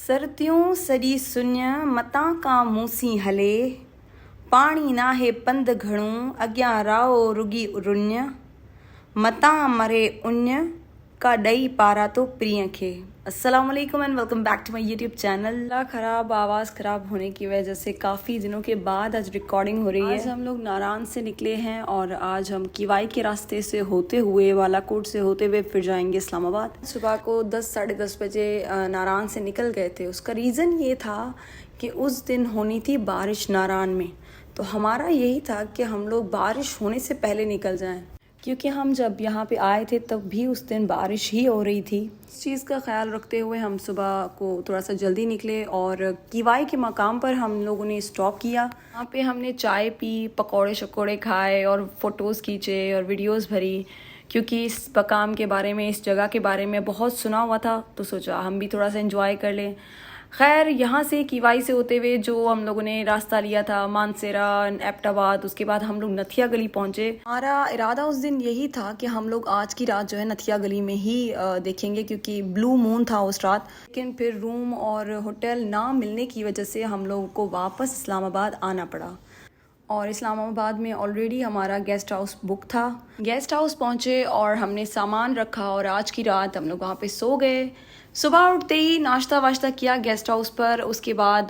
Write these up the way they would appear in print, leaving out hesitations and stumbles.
सर्दियों सॼी सुञ मतां का मूसी हले, पाणी नाहे पंध घणो अॻियां राहो रुॻी रुञ, मतां मरे उञ का ॾेई पारा तो प्रिय खे। अस्सलाम वालेकुम and welcome back to my YouTube channel. खराब आवाज़ ख़राब होने की वजह से काफ़ी दिनों के बाद आज रिकॉर्डिंग हो रही है। आज हम लोग नारायण से निकले हैं और आज हम किवाई के रास्ते से होते हुए बालाकोट से होते हुए फिर जाएंगे इस्लामाबाद। सुबह को 10 साढ़े 10 बजे नारायण से निकल गए थे। उसका रीज़न ये था कि उस दिन होनी थी बारिश नारायण में, तो हमारा यही था कि हम लोग बारिश होने से पहले निकल जाएं, क्योंकि हम जब यहाँ पे आए थे तब भी उस दिन बारिश ही हो रही थी। इस चीज़ का ख्याल रखते हुए हम सुबह को थोड़ा सा जल्दी निकले और किवाई के मकाम पर हम लोगों ने स्टॉप किया। वहाँ पे हमने चाय पी, पकौड़े शकोड़े खाए और फ़ोटोज़ खींचे और वीडियोज़ भरी, क्योंकि इस मकाम के बारे में, इस जगह के बारे में बहुत सुना हुआ था, तो सोचा हम भी थोड़ा सा एंजॉय कर लें। खैर, यहाँ से किवाई से होते हुए जो हम लोगों ने रास्ता लिया था मानसेरा, एबटाबाद, उसके बाद हम लोग नथिया गली पहुँचे। हमारा इरादा उस दिन यही था कि हम लोग आज की रात जो है नथिया गली में ही देखेंगे, क्योंकि ब्लू मून था उस रात। लेकिन फिर रूम और होटल ना मिलने की वजह से हम लोगों को वापस इस्लामाबाद आना पड़ा और इस्लामाबाद में ऑलरेडी हमारा गेस्ट हाउस बुक था। गेस्ट हाउस पहुँचे और हमने सामान रखा और आज की रात हम लोग वहाँ पे सो गए। सुबह उठते ही नाश्ता वाश्ता किया गेस्ट हाउस पर। उसके बाद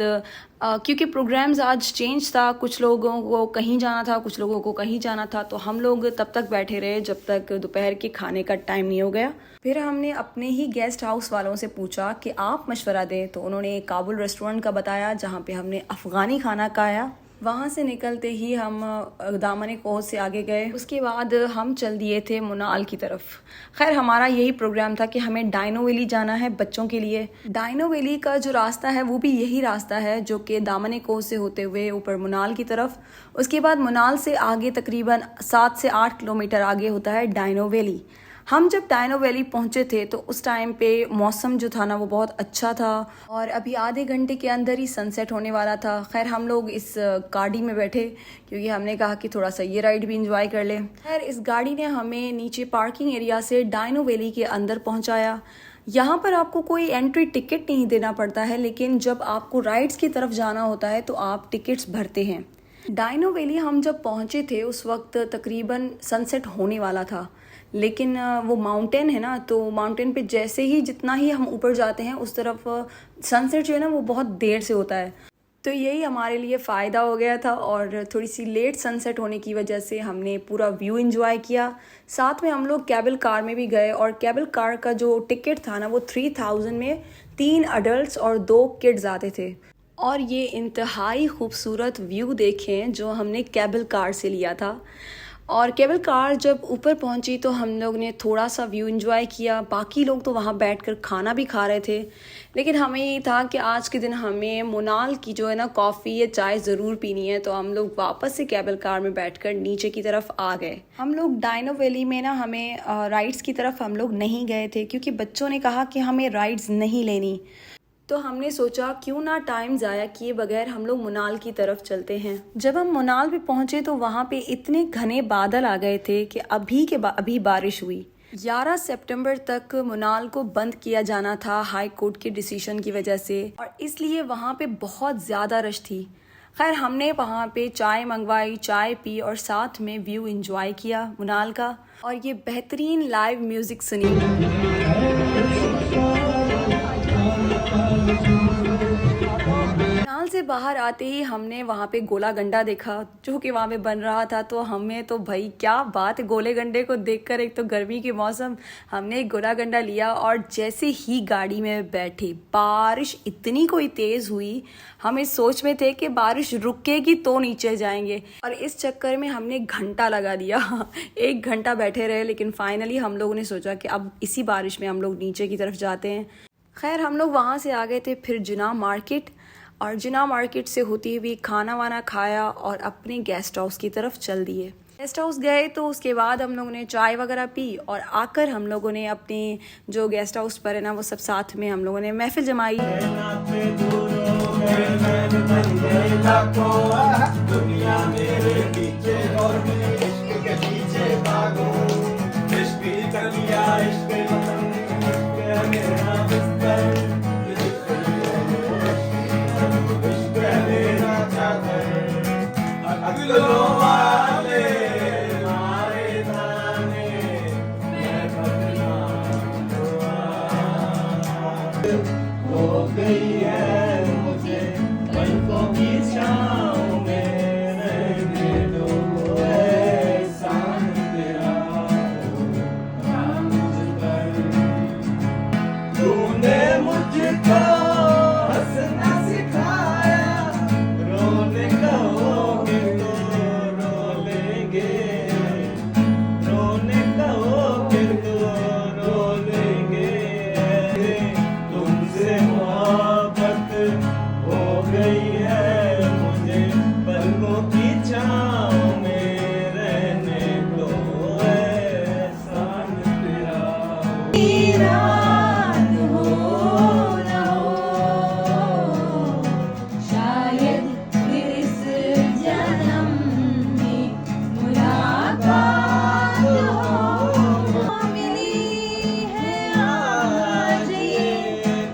क्योंकि प्रोग्राम्स आज चेंज था, कुछ लोगों को कहीं जाना था, कुछ लोगों को कहीं जाना था, तो हम लोग तब तक बैठे रहे जब तक दोपहर के खाने का टाइम नहीं हो गया। फिर हमने अपने ही गेस्ट हाउस वालों से पूछा कि आप मशवरा दें, तो उन्होंने काबुल रेस्टोरेंट का बताया जहाँ पे हमने अफ़गानी खाना खाया। वहाँ से निकलते ही हम दामन कोह से आगे गए। उसके बाद हम चल दिए थे मुनाल की तरफ। खैर, हमारा यही प्रोग्राम था कि हमें डाइनो वैली जाना है बच्चों के लिए। डाइनो वैली का जो रास्ता है वो भी यही रास्ता है जो कि दामन कोह से होते हुए ऊपर मुनाल की तरफ। उसके बाद मुनाल से आगे तकरीबन 7 से 8 किलोमीटर आगे होता है डाइनो वैली। हम जब डाइनो वैली पहुंचे थे तो उस टाइम पे मौसम जो था ना वो बहुत अच्छा था और अभी आधे घंटे के अंदर ही सनसेट होने वाला था। खैर, हम लोग इस गाड़ी में बैठे क्योंकि हमने कहा कि थोड़ा सा ये राइड भी इंजॉय कर लें। खैर, इस गाड़ी ने हमें नीचे पार्किंग एरिया से डाइनो वैली के अंदर पहुंचाया। यहाँ पर आपको कोई एंट्री टिकट नहीं देना पड़ता है, लेकिन जब आपको राइड्स की तरफ जाना होता है तो आप टिकट्स भरते हैं। डाइनो वैली हम जब पहुँचे थे उस वक्त तकरीबन सनसेट होने वाला था, लेकिन वो माउंटेन है ना, तो माउंटेन पे जैसे ही जितना ही हम ऊपर जाते हैं उस तरफ सनसेट जो है ना वो बहुत देर से होता है। तो यही हमारे लिए फ़ायदा हो गया था और थोड़ी सी लेट सनसेट होने की वजह से हमने पूरा व्यू एंजॉय किया। साथ में हम लोग केबल कार में भी गए और केबल कार का जो टिकट था ना वो 3000 में 3 अडल्ट्स और 2 किड्स आते थे। और ये इंतहाई खूबसूरत व्यू देखें जो हमने केबल कार से लिया था। और केबल कार जब ऊपर पहुंची तो हम लोग ने थोड़ा सा व्यू एंजॉय किया। बाकी लोग तो वहाँ बैठकर खाना भी खा रहे थे, लेकिन हमें ये था कि आज के दिन हमें मुनाल की जो है ना कॉफ़ी या चाय ज़रूर पीनी है, तो हम लोग वापस से केबल कार में बैठकर नीचे की तरफ आ गए। हम लोग डाइनो वैली में ना हमें राइड्स की तरफ हम लोग नहीं गए थे, क्योंकि बच्चों ने कहा कि हमें राइड्स नहीं लेनी। तो हमने सोचा क्यों ना टाइम ज़ाया किए बगैर हम लोग मुनाल की तरफ चलते हैं। जब हम मुनाल पे पहुंचे तो वहाँ पे इतने घने बादल आ गए थे कि अभी बारिश हुई। 11 सितंबर तक मुनाल को बंद किया जाना था हाई कोर्ट के डिसीजन की वजह से, और इसलिए वहाँ पे बहुत ज़्यादा रश थी। खैर, हमने वहाँ पे चाय मंगवाई, चाय पी और साथ में व्यू एंजॉय किया मुनाल का और ये बेहतरीन लाइव म्यूज़िक सुनी। नाल से बाहर आते ही हमने वहाँ पे गोला गंडा देखा जो कि वहाँ पे बन रहा था, तो हमें तो भाई क्या बात है, गोले गंडे को देखकर, एक तो गर्मी के मौसम, हमने गोला गंडा लिया और जैसे ही गाड़ी में बैठे बारिश इतनी कोई तेज़ हुई, हम इस सोच में थे कि बारिश रुकेगी तो नीचे जाएंगे, और इस चक्कर में हमने घंटा लगा दिया 1 घंटा बैठे रहे, लेकिन फाइनली हम लोगों ने सोचा कि अब इसी बारिश में हम लोग नीचे की तरफ जाते हैं। खैर, हम लोग वहाँ से आ गए थे फिर जिना मार्केट, और जिना मार्केट से होती हुई खाना वाना खाया और अपने गेस्ट हाउस की तरफ चल दिए। गेस्ट हाउस गए तो उसके बाद हम लोगों ने चाय वगैरह पी और आकर हम लोगों ने अपने जो गेस्ट हाउस पर है ना वो सब साथ में हम लोगों ने महफिल जमाई। हो गई है मुझे पलकों की छाँव में रहने दो एहसान तेरा होगा मुझ पर तूने मुझको हंसना सिखाया रोने कहोगे तो रो लेंगे रोने कहोगे तो रो लेंगे तुमसे मोहब्बत हो गई है मुझे पलकों की छाँव में रहने दो एहसान तेरा रात हो न हो शायद फिर इस जन्म में मुलाकात हो मिली है आज ये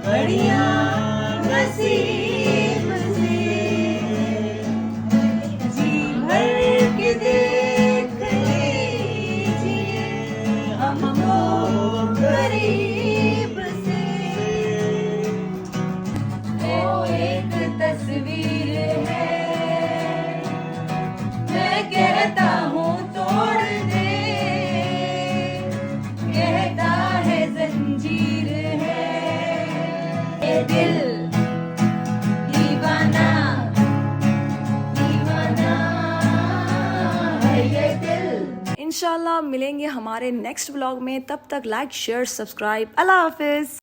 घड़ियां नसीब से जी भर के देख लीजिए हमको करीब से वो एक तस्वीर है मैं कहता हूँ तोड़ दे कहता है जंजीर है ये दिल दीवाना दीवाना है ये दिल। इंशाल्लाह मिलेंगे हमारे नेक्स्ट व्लॉग में, तब तक लाइक शेयर सब्सक्राइब। अल्लाह हाफिज।